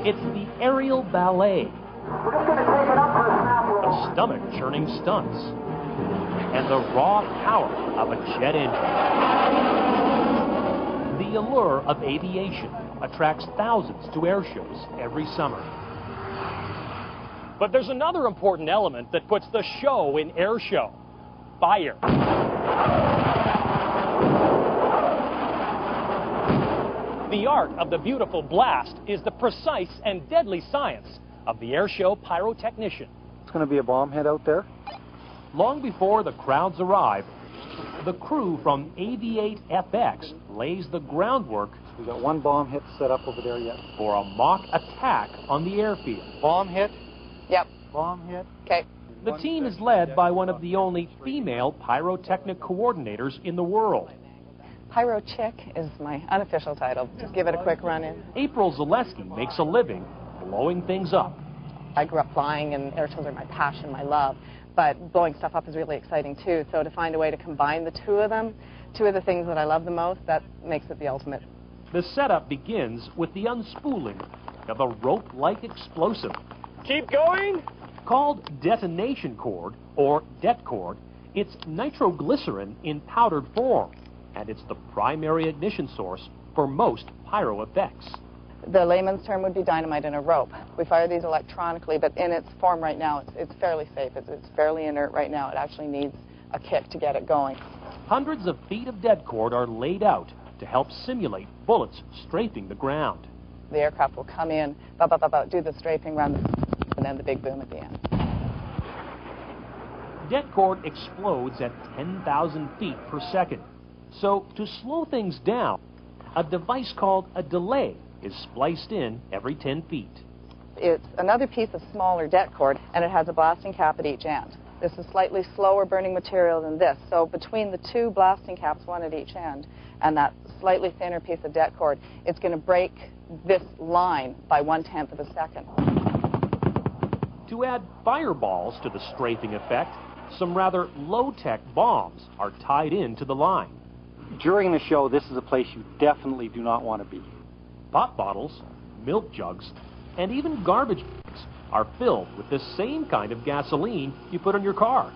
It's the aerial ballet, the stomach-churning stunts, and the raw power of a jet engine. The allure of aviation attracts thousands to air shows every summer. But there's another important element that puts the show in air show: fire. The art of the beautiful blast is the precise and deadly science of the airshow pyrotechnician. It's going to be a bomb hit out there. Long before the crowds arrive, the crew from AV8FX lays the groundwork. We got one bomb hit set up over there yet. For a mock attack on the airfield. Bomb hit? Yep. Bomb hit? Okay. The team is led by one of the only female pyrotechnic coordinators in the world. Pyro Chick is my unofficial title. Just give it a quick run-in. April Zaleski makes a living blowing things up. I grew up flying, and air shows are my passion, my love. But blowing stuff up is really exciting, too. So to find a way to combine the two of them, two of the things that I love the most, that makes it the ultimate. The setup begins with the unspooling of a rope-like explosive. Keep going! Called detonation cord, or det cord, it's nitroglycerin in powdered form, and it's the primary ignition source for most pyro effects. The layman's term would be dynamite in a rope. We fire these electronically, but in its form right now, it's fairly safe. It's fairly inert right now. It actually needs a kick to get it going. Hundreds of feet of det cord are laid out to help simulate bullets strafing the ground. The aircraft will come in, do the strafing, run, and then the big boom at the end. Det cord explodes at 10,000 feet per second. So to slow things down, a device called a delay is spliced in every 10 feet. It's another piece of smaller det cord, and it has a blasting cap at each end. This is slightly slower burning material than this, so between the two blasting caps, one at each end, and that slightly thinner piece of det cord, it's going to break this line by 1/10 of a second. To add fireballs to the strafing effect, some rather low-tech bombs are tied into the line. During the show, this is a place you definitely do not want to be. Pop bottles, milk jugs, and even garbage bags are filled with the same kind of gasoline you put on your car.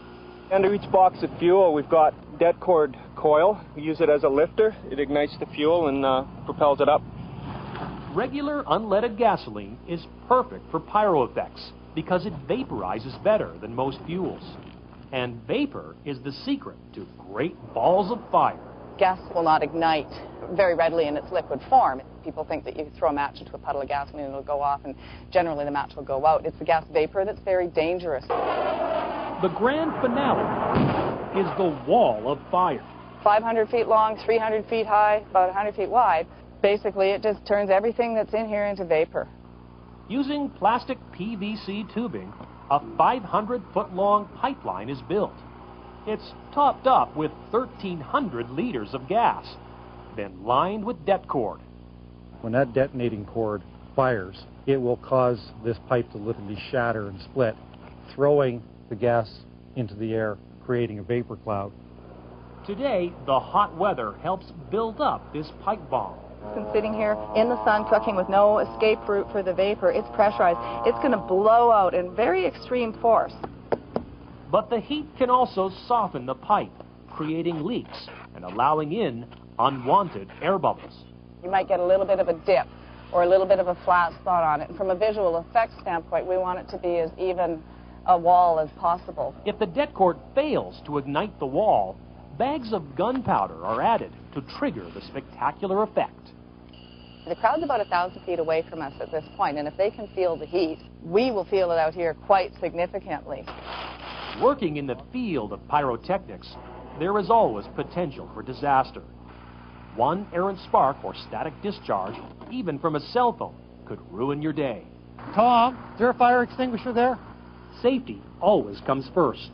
Under each box of fuel, we've got det cord coil. We use it as a lifter. It ignites the fuel and propels it up. Regular unleaded gasoline is perfect for pyro effects because it vaporizes better than most fuels. And vapor is the secret to great balls of fire. Gas will not ignite very readily in its liquid form. People think that you throw a match into a puddle of gasoline and it'll go off, and generally the match will go out. It's the gas vapor that's very dangerous. The grand finale is the wall of fire. 500 feet long, 300 feet high, about 100 feet wide. Basically, it just turns everything that's in here into vapor. Using plastic PVC tubing, a 500-foot-long pipeline is built. It's topped up with 1,300 liters of gas, then lined with det cord. When that detonating cord fires, it will cause this pipe to literally shatter and split, throwing the gas into the air, creating a vapor cloud. Today, the hot weather helps build up this pipe bomb. It's been sitting here in the sun cooking with no escape route for the vapor. It's pressurized. It's going to blow out in very extreme force. But the heat can also soften the pipe, creating leaks and allowing in unwanted air bubbles. You might get a little bit of a dip or a little bit of a flat spot on it. And from a visual effects standpoint, we want it to be as even a wall as possible. If the det cord fails to ignite the wall, bags of gunpowder are added to trigger the spectacular effect. The crowd's about 1,000 feet away from us at this point, and if they can feel the heat, we will feel it out here quite significantly. Working in the field of pyrotechnics, there is always potential for disaster. One errant spark or static discharge, even from a cell phone, could ruin your day. Tom, is there a fire extinguisher there? Safety always comes first.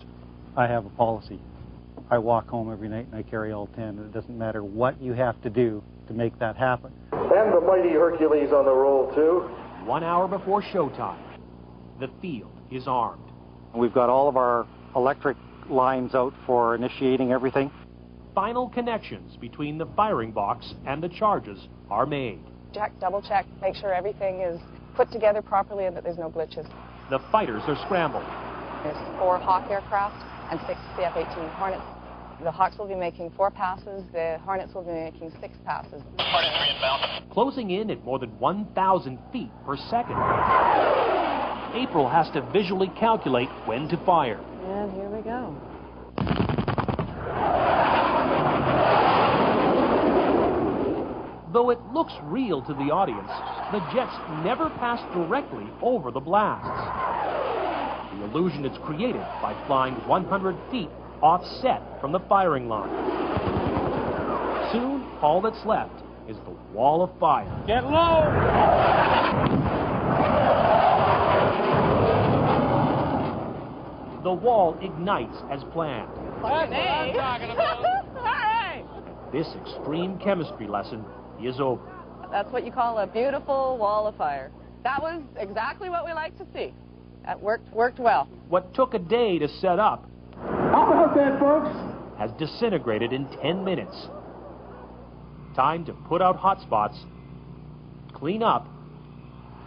I have a policy. I walk home every night and I carry all 10. And it doesn't matter what you have to do to make that happen. And the mighty Hercules on the roll, too. 1 hour before showtime, the field is armed. We've got all of our electric lines out for initiating everything. Final connections between the firing box and the charges are made. Check, double check, make sure everything is put together properly and that there's no glitches. The fighters are scrambled. There's 4 Hawk aircraft and 6 CF-18 Hornets. The Hawks will be making 4 passes, the Hornets will be making 6 passes. Closing in at more than 1,000 feet per second. April has to visually calculate when to fire. And here we go. Though it looks real to the audience, the jets never pass directly over the blasts. The illusion is created by flying 100 feet offset from the firing line. Soon, all that's left is the wall of fire. Get low! The wall ignites as planned. That's what I'm talking about. All right. This extreme chemistry lesson is over. That's what you call a beautiful wall of fire. That was exactly what we like to see. That worked well. What took a day to set up How about that, folks? has disintegrated in 10 minutes. Time to put out hot spots, clean up,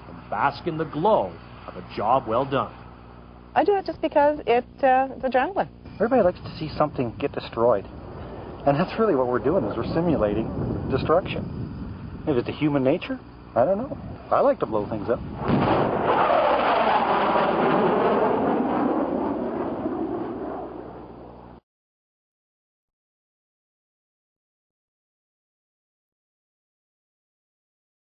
and bask in the glow of a job well done. I do it just because it's adrenaline. Everybody likes to see something get destroyed. And that's really what we're doing, is we're simulating destruction. If it's a human nature, I don't know. I like to blow things up.